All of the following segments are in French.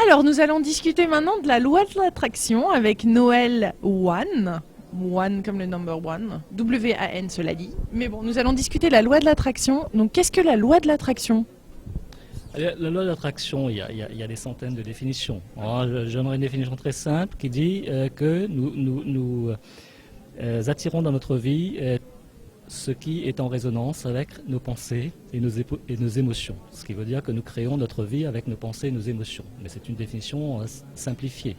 Alors, nous allons discuter maintenant de la loi de l'attraction avec Noël Wan. One comme le number one. W-A-N, cela dit. Mais bon, nous allons discuter de la loi de l'attraction. Donc, qu'est-ce que la loi de l'attraction? La loi de l'attraction, il y a des centaines de définitions. J'aimerais une définition très simple qui dit que nous attirons dans notre vie ce qui est en résonance avec nos pensées et nos émotions. Ce qui veut dire que nous créons notre vie avec nos pensées et nos émotions. Mais c'est une définition simplifiée.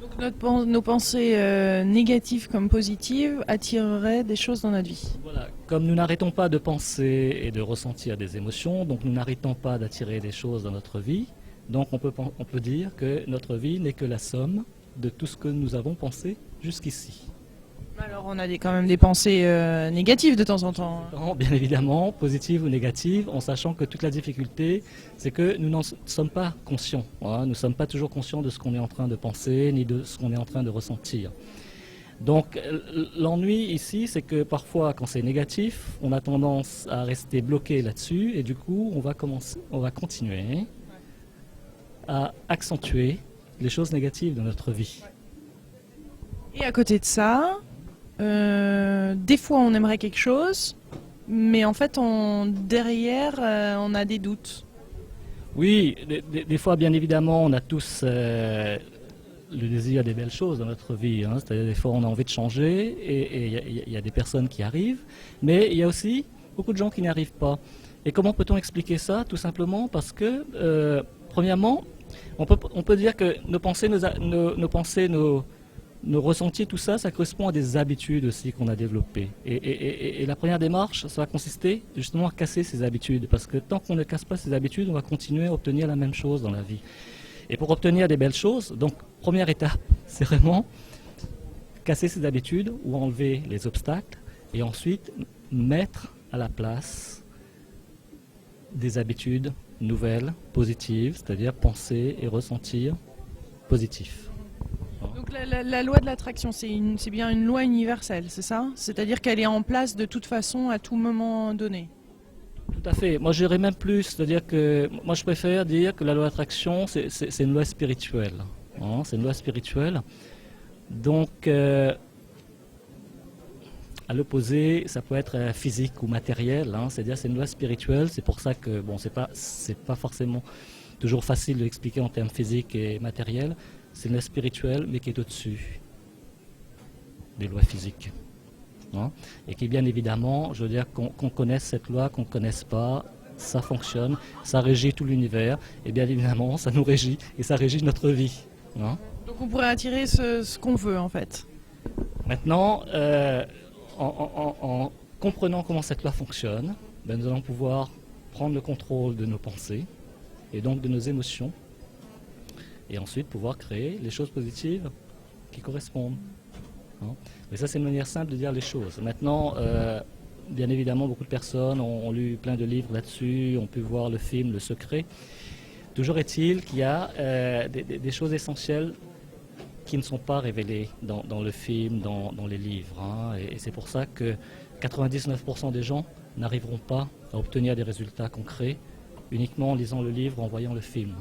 Donc nos pensées négatives comme positives attireraient des choses dans notre vie. Voilà. Comme nous n'arrêtons pas de penser et de ressentir des émotions, donc nous n'arrêtons pas d'attirer des choses dans notre vie, donc on peut dire que notre vie n'est que la somme de tout ce que nous avons pensé jusqu'ici. Alors on a quand même des pensées négatives de temps en temps. Bien évidemment, positives ou négatives, en sachant que toute la difficulté, c'est que nous n'en sommes pas conscients. Nous ne sommes pas toujours conscients de ce qu'on est en train de penser, ni de ce qu'on est en train de ressentir. Donc l'ennui ici, c'est que parfois, quand c'est négatif, on a tendance à rester bloqué là-dessus, et du coup, on va continuer à accentuer les choses négatives de notre vie. Et à côté de ça, des fois on aimerait quelque chose, mais en fait derrière on a des doutes. Oui, des fois bien évidemment on a tous le désir des belles choses dans notre vie, c'est-à-dire des fois on a envie de changer et il y a des personnes qui arrivent, mais il y a aussi beaucoup de gens qui n'y arrivent pas. Et comment peut-on expliquer ça? Tout simplement parce que premièrement on peut dire que nos pensées, nos ressentis, tout ça, ça correspond à des habitudes aussi qu'on a développées. Et la première démarche, ça va consister justement à casser ces habitudes. Parce que tant qu'on ne casse pas ces habitudes, on va continuer à obtenir la même chose dans la vie. Et pour obtenir des belles choses, donc première étape, c'est vraiment casser ces habitudes ou enlever les obstacles. Et ensuite, mettre à la place des habitudes nouvelles, positives, c'est-à-dire penser et ressentir positif. Donc la loi de l'attraction, c'est bien une loi universelle, c'est ça? C'est-à-dire qu'elle est en place de toute façon à tout moment donné? Tout à fait. Moi, je dirais même plus, c'est-à-dire que moi, je préfère dire que la loi d'attraction, c'est une loi spirituelle. C'est une loi spirituelle. Donc, à l'opposé, ça peut être physique ou matériel. C'est-à-dire, c'est une loi spirituelle. C'est pour ça que, bon, c'est pas forcément toujours facile de l'expliquer en termes physiques et matériels. C'est une loi spirituelle, mais qui est au-dessus des lois physiques. Et qui, bien évidemment, je veux dire, qu'on connaisse cette loi, qu'on ne connaisse pas, ça fonctionne, ça régit tout l'univers, et bien évidemment, ça nous régit, et ça régit notre vie. Donc on pourrait attirer ce qu'on veut, en fait. Maintenant, en comprenant comment cette loi fonctionne, nous allons pouvoir prendre le contrôle de nos pensées, et donc de nos émotions, et ensuite pouvoir créer les choses positives qui correspondent. Mais ça, c'est une manière simple de dire les choses. Maintenant, bien évidemment, beaucoup de personnes ont lu plein de livres là-dessus, ont pu voir le film Le Secret. Toujours est-il qu'il y a des choses essentielles qui ne sont pas révélées dans le film, dans les livres. Et c'est pour ça que 99% des gens n'arriveront pas à obtenir des résultats concrets uniquement en lisant le livre, en voyant le film.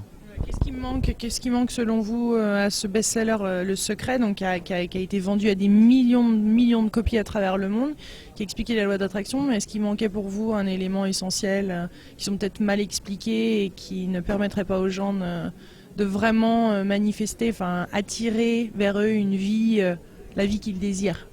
Qu'est-ce qui manque selon vous à ce best-seller Le Secret, donc qui a été vendu à des millions de copies à travers le monde, qui expliquait la loi d'attraction, mais est-ce qu'il manquait pour vous un élément essentiel qui sont peut-être mal expliqués et qui ne permettrait pas aux gens de vraiment manifester, enfin attirer vers eux une vie, la vie qu'ils désirent?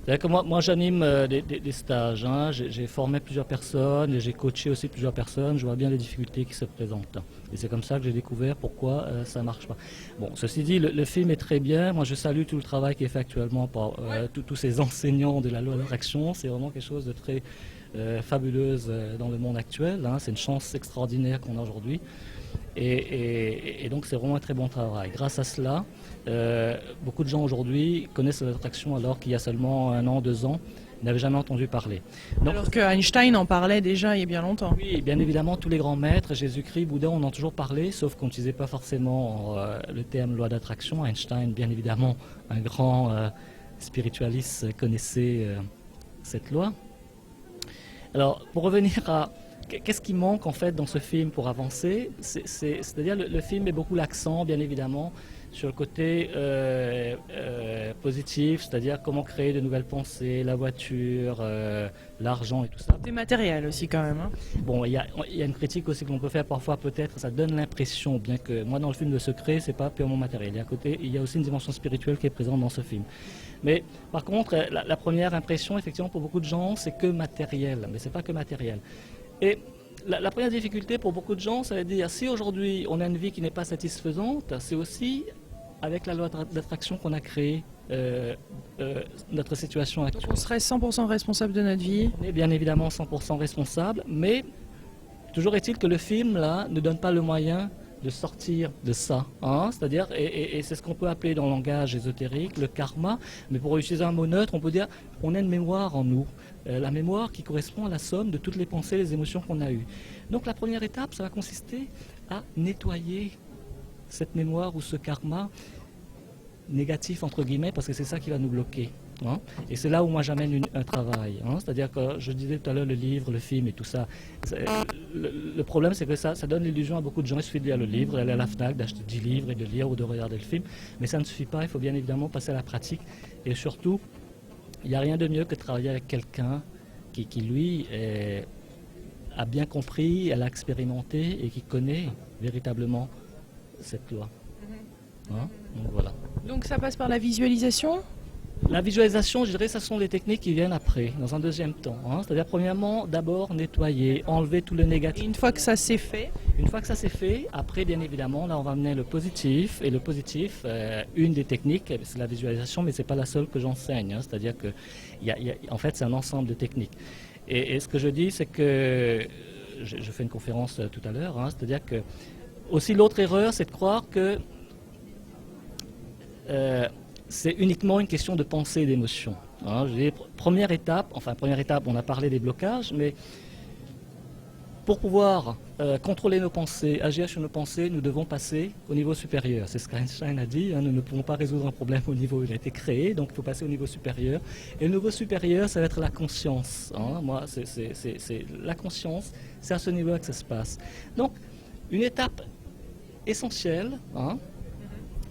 Que moi j'anime des stages, j'ai formé plusieurs personnes et j'ai coaché aussi plusieurs personnes, je vois bien les difficultés qui se présentent. Et c'est comme ça que j'ai découvert pourquoi ça ne marche pas. Bon, ceci dit, le film est très bien, moi je salue tout le travail qui est fait actuellement par tous ces enseignants de la loi d'attraction, c'est vraiment quelque chose de très fabuleuse dans le monde actuel, c'est une chance extraordinaire qu'on a aujourd'hui. Et donc c'est vraiment un très bon travail. Grâce à cela, beaucoup de gens aujourd'hui connaissent l'attraction alors qu'il y a seulement 1 an, 2 ans, ils n'avaient jamais entendu parler. Donc, alors que Einstein en parlait déjà il y a bien longtemps. Oui, bien évidemment, tous les grands maîtres, Jésus-Christ, Bouddha, on en a toujours parlé, sauf qu'on n'utilisait pas forcément le terme loi d'attraction. Einstein, bien évidemment, un grand spiritualiste, connaissait cette loi. Alors, pour revenir qu'est-ce qui manque en fait dans ce film pour avancer? C'est-à-dire le film met beaucoup l'accent, bien évidemment, sur le côté positif, c'est-à-dire comment créer de nouvelles pensées, la voiture, l'argent et tout ça. Des matériels aussi quand même. Hein. Bon, il y a une critique aussi que l'on peut faire parfois, peut-être, ça donne l'impression, bien que moi dans le film Le Secret, c'est pas purement matériel. Il y a aussi une dimension spirituelle qui est présente dans ce film. Mais par contre, la première impression, effectivement, pour beaucoup de gens, c'est que matériel, mais c'est pas que matériel. Et la première difficulté pour beaucoup de gens, ça veut dire si aujourd'hui on a une vie qui n'est pas satisfaisante, c'est aussi avec la loi d'attraction qu'on a créé notre situation actuelle. Donc on serait 100% responsable de notre vie. On est bien évidemment 100% responsable, mais toujours est-il que le film là ne donne pas le moyen de sortir de ça, hein, c'est-à-dire, et c'est ce qu'on peut appeler dans le langage ésotérique le karma, mais pour utiliser un mot neutre, on peut dire on a une mémoire en nous, la mémoire qui correspond à la somme de toutes les pensées, les émotions qu'on a eues. Donc la première étape, ça va consister à nettoyer cette mémoire ou ce karma négatif entre guillemets, parce que c'est ça qui va nous bloquer. Hein. Et c'est là où moi j'amène un travail. Hein. C'est-à-dire que je disais tout à l'heure le livre, le film et tout ça. Le problème c'est que ça donne l'illusion à beaucoup de gens. Il suffit de lire le livre, d'aller à la FNAC, d'acheter 10 livres et de lire ou de regarder le film. Mais ça ne suffit pas, il faut bien évidemment passer à la pratique. Et surtout, il n'y a rien de mieux que de travailler avec quelqu'un qui lui, a bien compris, elle a expérimenté et qui connaît véritablement cette loi. Hein. Donc voilà. Donc ça passe par la visualisation. La visualisation, je dirais, ce sont les techniques qui viennent après, dans un deuxième temps. Hein. C'est-à-dire, premièrement, d'abord nettoyer, enlever tout le négatif. Et une fois que ça c'est fait, après, bien évidemment, là, on va amener le positif. Et le positif, une des techniques, c'est la visualisation, mais ce n'est pas la seule que j'enseigne. Hein. C'est-à-dire que, en fait, c'est un ensemble de techniques. Et ce que je dis, c'est que, je fais une conférence tout à l'heure, hein, c'est-à-dire que, aussi l'autre erreur, c'est de croire que c'est uniquement une question de pensée et d'émotion. Hein. Première étape, on a parlé des blocages, mais pour pouvoir contrôler nos pensées, agir sur nos pensées, nous devons passer au niveau supérieur. C'est ce qu'Einstein a dit, hein, nous ne pouvons pas résoudre un problème au niveau où il a été créé, donc il faut passer au niveau supérieur. Et le niveau supérieur, ça va être la conscience. Hein. Moi, c'est la conscience, c'est à ce niveau-là que ça se passe. Donc, une étape essentielle, hein,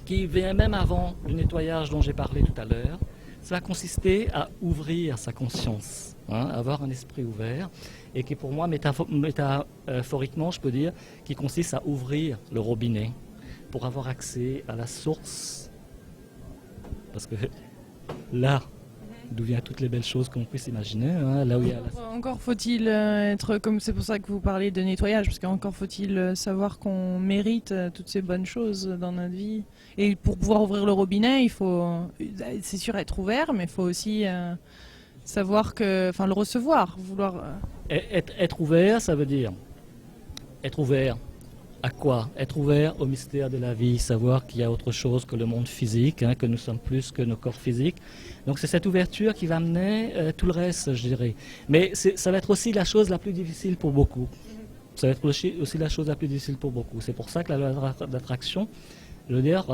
qui vient même avant le nettoyage dont j'ai parlé tout à l'heure, ça va consister à ouvrir sa conscience, hein, avoir un esprit ouvert, et qui pour moi, métaphoriquement, je peux dire, qui consiste à ouvrir le robinet pour avoir accès à la source, parce que là, d'où viennent toutes les belles choses qu'on puisse imaginer. Hein, là où il y a Encore faut-il être comme, c'est pour ça que vous parlez de nettoyage, parce qu'encore faut-il savoir qu'on mérite toutes ces bonnes choses dans notre vie. Et pour pouvoir ouvrir le robinet, il faut, c'est sûr, être ouvert, mais il faut aussi savoir que, enfin, le recevoir, vouloir. Être ouvert, ça veut dire être ouvert à quoi? Être ouvert au mystère de la vie, savoir qu'il y a autre chose que le monde physique, hein, que nous sommes plus que nos corps physiques. Donc c'est cette ouverture qui va amener tout le reste, je dirais. Mais ça va être aussi la chose la plus difficile pour beaucoup. Ça va être aussi la chose la plus difficile pour beaucoup. C'est pour ça que la loi d'attraction, je veux dire,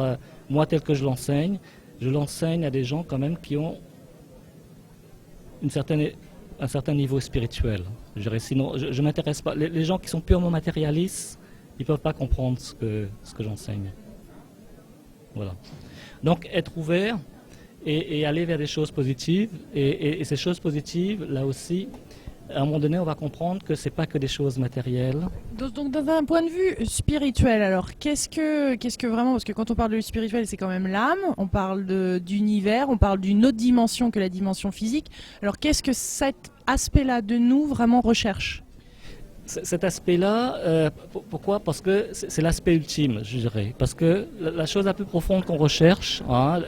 moi tel que je l'enseigne à des gens quand même qui ont un certain niveau spirituel. Je dirais, sinon, je m'intéresse pas. Les gens qui sont purement matérialistes, ils ne peuvent pas comprendre ce que j'enseigne. Voilà. Donc être ouvert et aller vers des choses positives. Et ces choses positives, là aussi, à un moment donné, on va comprendre que ce n'est pas que des choses matérielles. Donc d'un point de vue spirituel, alors qu'est-ce que vraiment, parce que quand on parle de spirituel, c'est quand même l'âme, on parle d'univers, on parle d'une autre dimension que la dimension physique. Alors qu'est-ce que cet aspect-là de nous vraiment recherche ? Cet aspect-là, pourquoi? Parce que c'est l'aspect ultime, je dirais. Parce que la chose la plus profonde qu'on recherche, hein,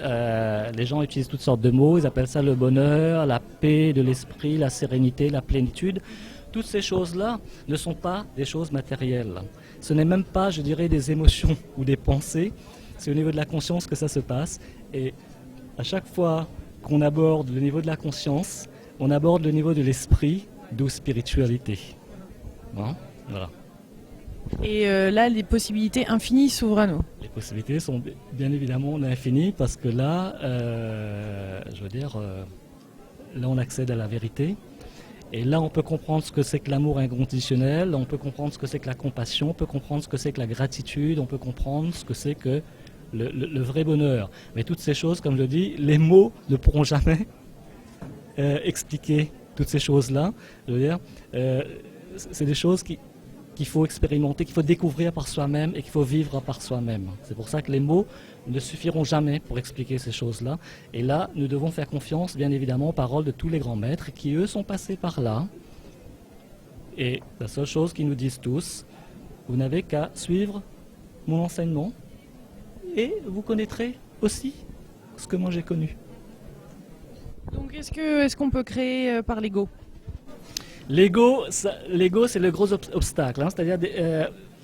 les gens utilisent toutes sortes de mots, ils appellent ça le bonheur, la paix de l'esprit, la sérénité, la plénitude. Toutes ces choses-là ne sont pas des choses matérielles. Ce n'est même pas, je dirais, des émotions ou des pensées. C'est au niveau de la conscience que ça se passe. Et à chaque fois qu'on aborde le niveau de la conscience, on aborde le niveau de l'esprit, d'où spiritualité. Hein, voilà. Et là, les possibilités infinies s'ouvrent à nous. Les possibilités sont bien évidemment infinies parce que là, je veux dire, là on accède à la vérité Et là, on peut comprendre ce que c'est que l'amour inconditionnel, on peut comprendre ce que c'est que la compassion, on peut comprendre ce que c'est que la gratitude, on peut comprendre ce que c'est que le vrai bonheur. Mais toutes ces choses, comme je dis, les mots ne pourront jamais expliquer toutes ces choses-là. Je veux dire, c'est des choses qu'il faut expérimenter, qu'il faut découvrir par soi-même et qu'il faut vivre par soi-même. C'est pour ça que les mots ne suffiront jamais pour expliquer ces choses-là. Et là, nous devons faire confiance, bien évidemment, aux paroles de tous les grands maîtres qui, eux, sont passés par là. Et la seule chose qu'ils nous disent tous, vous n'avez qu'à suivre mon enseignement et vous connaîtrez aussi ce que moi j'ai connu. Donc est-ce qu'on peut créer par l'ego? L'ego, c'est le gros obstacle, hein, c'est-à-dire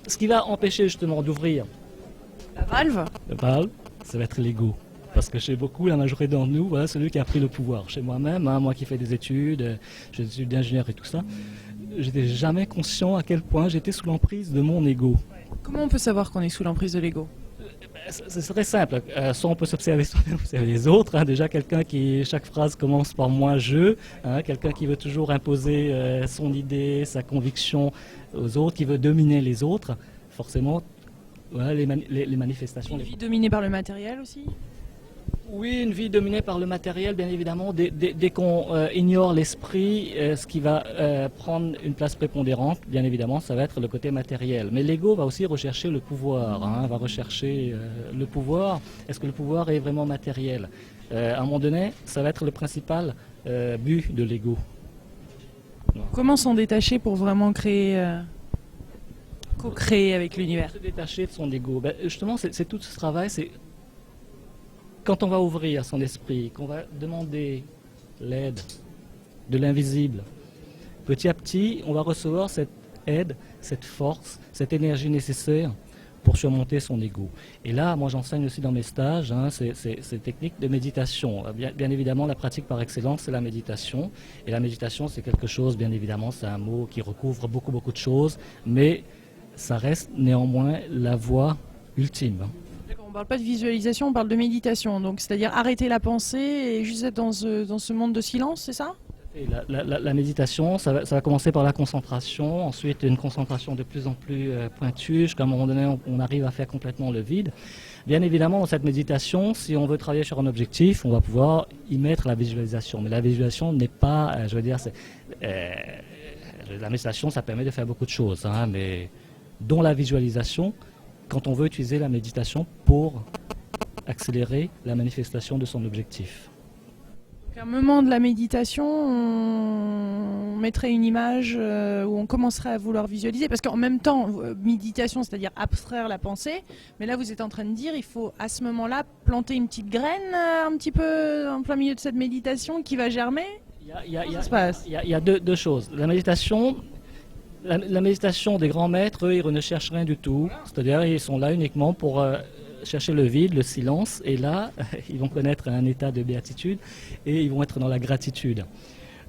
ce qui va empêcher justement d'ouvrir La valve? le valve, ça va être l'ego. Parce que chez beaucoup, la majorité d'entre nous, voilà, celui qui a pris le pouvoir. Chez moi-même, hein, moi qui fais des études, j'ai des études d'ingénieur et tout ça, j'étais jamais conscient à quel point j'étais sous l'emprise de mon ego. Comment on peut savoir qu'on est sous l'emprise de l'ego? Ce serait simple. Soit on peut s'observer soi-même, observer les autres. Hein. Déjà, quelqu'un qui, chaque phrase commence par moi, je. Hein. Quelqu'un qui veut toujours imposer son idée, sa conviction aux autres, qui veut dominer les autres. Forcément, voilà, les manifestations. Une vie dominée par le matériel aussi? Oui, une vie dominée par le matériel, bien évidemment. Dès qu'on ignore l'esprit, ce qui va prendre une place prépondérante, bien évidemment, ça va être le côté matériel. Mais l'ego va aussi rechercher le pouvoir, hein, va rechercher le pouvoir. Est-ce que le pouvoir est vraiment matériel? À un moment donné, ça va être le principal but de l'ego. Comment s'en détacher pour vraiment créer, co-créer avec l'univers? Se détacher de son ego. Ben, justement, c'est tout ce travail, c'est quand on va ouvrir son esprit, qu'on va demander l'aide de l'invisible, petit à petit, on va recevoir cette aide, cette force, cette énergie nécessaire pour surmonter son ego. Et là, moi j'enseigne aussi dans mes stages hein, ces techniques de méditation. Bien évidemment, la pratique par excellence, c'est la méditation. Et la méditation, c'est quelque chose, bien évidemment, c'est un mot qui recouvre beaucoup de choses, mais ça reste néanmoins la voie ultime. On ne parle pas de visualisation, on parle de méditation. Donc, c'est-à-dire arrêter la pensée et juste être dans ce monde de silence, c'est ça? Et la méditation, ça va commencer par la concentration, ensuite une concentration de plus en plus pointue, jusqu'à un moment donné, on arrive à faire complètement le vide. Bien évidemment, dans cette méditation, si on veut travailler sur un objectif, on va pouvoir y mettre la visualisation. Mais la visualisation n'est pas, la méditation, ça permet de faire beaucoup de choses, hein, mais dont la visualisation, quand on veut utiliser la méditation pour accélérer la manifestation de son objectif. Donc, à un moment de la méditation, on mettrait une image où on commencerait à vouloir visualiser. Parce qu'en même temps, méditation, c'est-à-dire abstraire la pensée, mais là vous êtes en train de dire il faut à ce moment-là planter une petite graine un petit peu en plein milieu de cette méditation qui va germer. Comment ça se passe? Il y a deux choses. La méditation... La méditation des grands maîtres, eux, ils ne cherchent rien du tout. C'est-à-dire, ils sont là uniquement pour chercher le vide, le silence. Et là, ils vont connaître un état de béatitude et ils vont être dans la gratitude.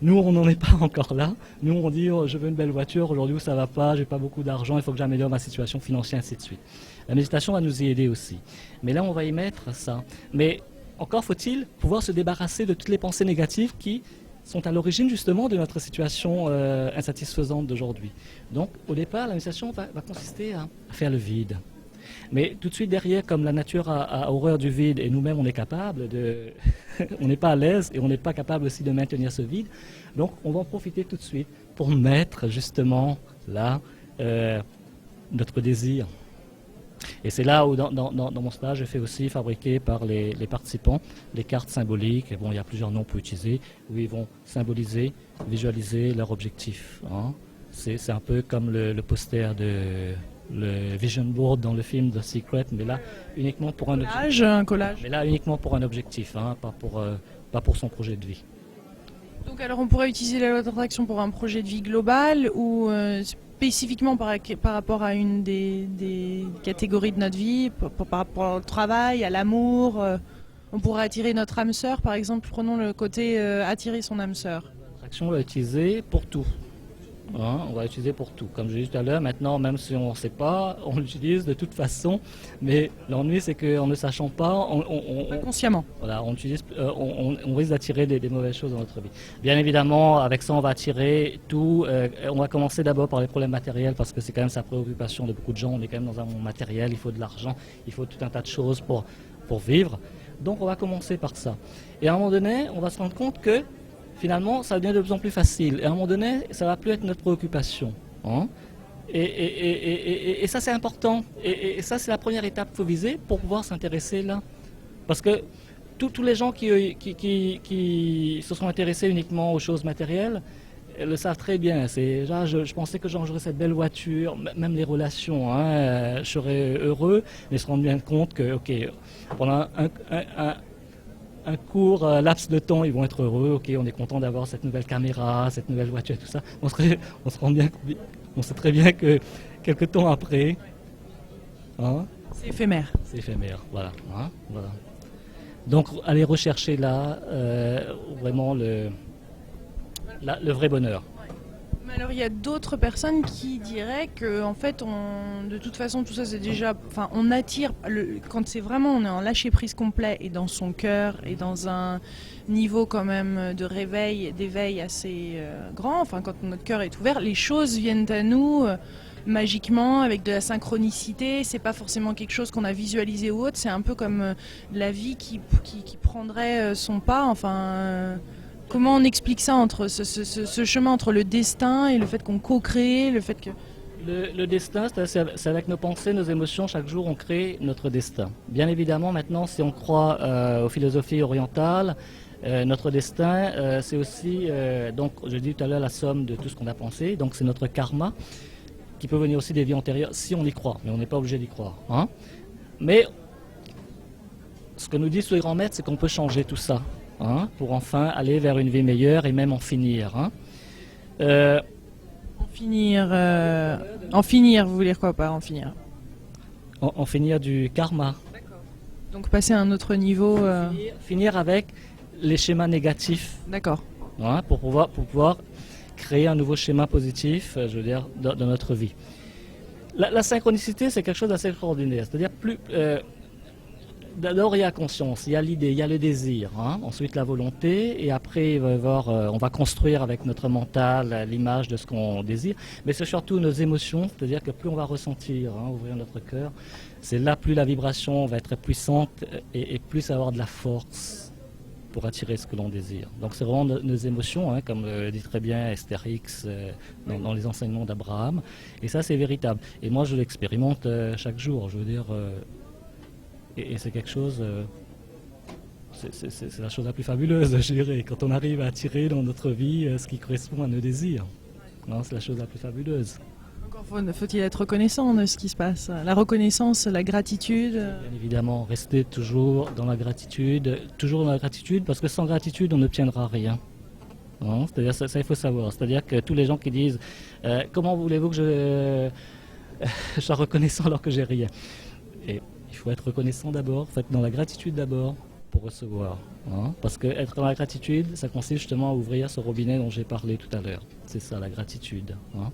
Nous, on n'en est pas encore là. Nous, on dit, oh, je veux une belle voiture, aujourd'hui où ça va pas, j'ai pas beaucoup d'argent, il faut que j'améliore ma situation financière, ainsi de suite. La méditation va nous y aider aussi. Mais là, on va y mettre ça. Mais encore faut-il pouvoir se débarrasser de toutes les pensées négatives qui sont à l'origine justement de notre situation insatisfaisante d'aujourd'hui. Donc au départ, la méditation va consister à faire le vide. Mais tout de suite derrière, comme la nature a horreur du vide et nous-mêmes on est capable de... on n'est pas à l'aise et on n'est pas capable aussi de maintenir ce vide, donc on va en profiter tout de suite pour mettre justement là notre désir. Et c'est là où dans mon stage, je fais aussi fabriquer par les participants les cartes symboliques. Et bon, il y a plusieurs noms pour utiliser, où ils vont symboliser, visualiser leur objectif. Hein. C'est un peu comme le poster le vision board dans le film The Secret, mais là uniquement pour un objectif. Un collage. Mais là uniquement pour un objectif, hein, pas pour son projet de vie. Donc alors on pourrait utiliser la loi d'attraction pour un projet de vie global ou spécifiquement par rapport à une des catégories de notre vie, par rapport au travail, à l'amour. On pourrait attirer notre âme sœur, par exemple, prenons le côté attirer son âme sœur. L'attraction, on va l'utiliser pour tout. Hein, on va l'utiliser pour tout. Comme je l'ai dit tout à l'heure, maintenant, même si on ne sait pas, on l'utilise de toute façon. Mais l'ennui, c'est qu'en ne sachant pas, Inconsciemment. voilà, on risque d'attirer des mauvaises choses dans notre vie. Bien évidemment, avec ça, on va attirer tout. On va commencer d'abord par les problèmes matériels parce que c'est quand même sa préoccupation de beaucoup de gens. On est quand même dans un monde matériel, il faut de l'argent, il faut tout un tas de choses pour vivre. Donc, on va commencer par ça. Et à un moment donné, on va se rendre compte que finalement, ça devient de plus en plus facile. Et à un moment donné, ça ne va plus être notre préoccupation. Hein, et ça, c'est important. Et ça, c'est la première étape qu'il faut viser pour pouvoir s'intéresser là. Parce que tous les gens qui se sont intéressés uniquement aux choses matérielles le savent très bien. Là, je pensais que j'aurais cette belle voiture, même les relations, hein, je serais heureux, mais se rendre bien compte que, ok, pendant un court laps de temps, ils vont être heureux. Ok, on est content d'avoir cette nouvelle caméra, cette nouvelle voiture, tout ça. On sait très bien que quelques temps après, hein, C'est éphémère. c'est éphémère. Voilà, hein, voilà. Donc, aller rechercher là vraiment le vrai bonheur. Mais alors, il y a d'autres personnes qui diraient que, en fait, de toute façon, tout ça, c'est déjà, enfin, on attire quand c'est vraiment, on est en lâcher prise complet et dans son cœur et dans un niveau quand même de réveil, d'éveil assez grand. Enfin, quand notre cœur est ouvert, les choses viennent à nous magiquement avec de la synchronicité. C'est pas forcément quelque chose qu'on a visualisé ou autre. C'est un peu comme la vie qui prendrait son pas. Enfin. Comment on explique ça entre ce chemin entre le destin et le fait qu'on co-crée, le fait que... Le destin, c'est avec nos pensées, nos émotions, chaque jour on crée notre destin. Bien évidemment, maintenant, si on croit aux philosophies orientales, notre destin, c'est aussi, donc je dis tout à l'heure, la somme de tout ce qu'on a pensé, donc c'est notre karma, qui peut venir aussi des vies antérieures, si on y croit, mais on n'est pas obligé d'y croire. Hein. Mais ce que nous disent tous les grands maîtres, c'est qu'on peut changer tout ça. Hein, pour enfin aller vers une vie meilleure et même en finir. Hein. En finir, vous voulez dire quoi par en finir? En finir du karma. D'accord. Donc passer à un autre niveau. Finir avec les schémas négatifs. D'accord. Hein, pour pouvoir créer un nouveau schéma positif, je veux dire, dans notre vie. La synchronicité, c'est quelque chose d'assez extraordinaire. C'est-à-dire d'abord, il y a la conscience, il y a l'idée, il y a le désir, hein. Ensuite la volonté, et après on va construire avec notre mental l'image de ce qu'on désire, mais c'est surtout nos émotions, c'est-à-dire que plus on va ressentir, hein, ouvrir notre cœur, c'est là plus la vibration va être puissante et plus ça va avoir de la force pour attirer ce que l'on désire. Donc c'est vraiment nos émotions, hein, comme dit très bien Esther Hicks dans les enseignements d'Abraham, et ça c'est véritable. Et moi je l'expérimente chaque jour, je veux dire... Et c'est quelque chose, c'est la chose la plus fabuleuse, je dirais, quand on arrive à attirer dans notre vie ce qui correspond à nos désirs. C'est la chose la plus fabuleuse. Encore faut-il être reconnaissant de ce qui se passe. La reconnaissance, la gratitude. Bien évidemment, rester toujours dans la gratitude, parce que sans gratitude, on n'obtiendra rien. C'est-à-dire, ça, il faut savoir. C'est-à-dire que tous les gens qui disent comment voulez-vous que je sois reconnaissant alors que j'ai rien. Et il faut être reconnaissant d'abord, dans la gratitude d'abord pour recevoir. Hein. Parce qu'être dans la gratitude, ça consiste justement à ouvrir ce robinet dont j'ai parlé tout à l'heure. C'est ça, la gratitude. Hein.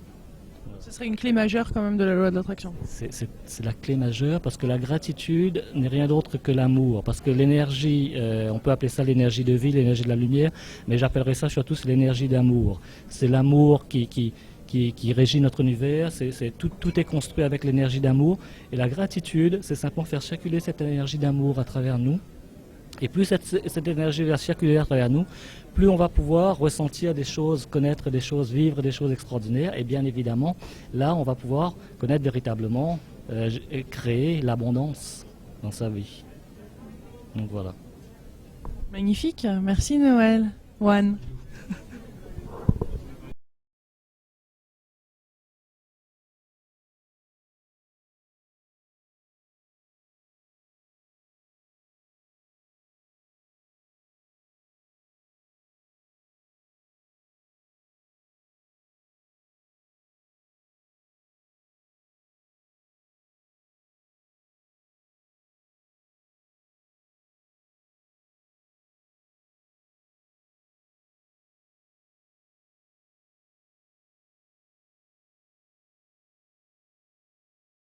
Ce serait une clé majeure quand même de la loi de l'attraction. C'est la clé majeure parce que la gratitude n'est rien d'autre que l'amour. Parce que l'énergie, on peut appeler ça l'énergie de vie, l'énergie de la lumière, mais j'appellerais ça surtout l'énergie d'amour. C'est l'amour qui régit notre univers, tout est construit avec l'énergie d'amour. Et la gratitude, c'est simplement faire circuler cette énergie d'amour à travers nous. Et plus cette énergie va circuler à travers nous, plus on va pouvoir ressentir des choses, connaître des choses, vivre des choses extraordinaires. Et bien évidemment, là, on va pouvoir connaître véritablement et créer l'abondance dans sa vie. Donc voilà. Magnifique, merci Noël. Juan.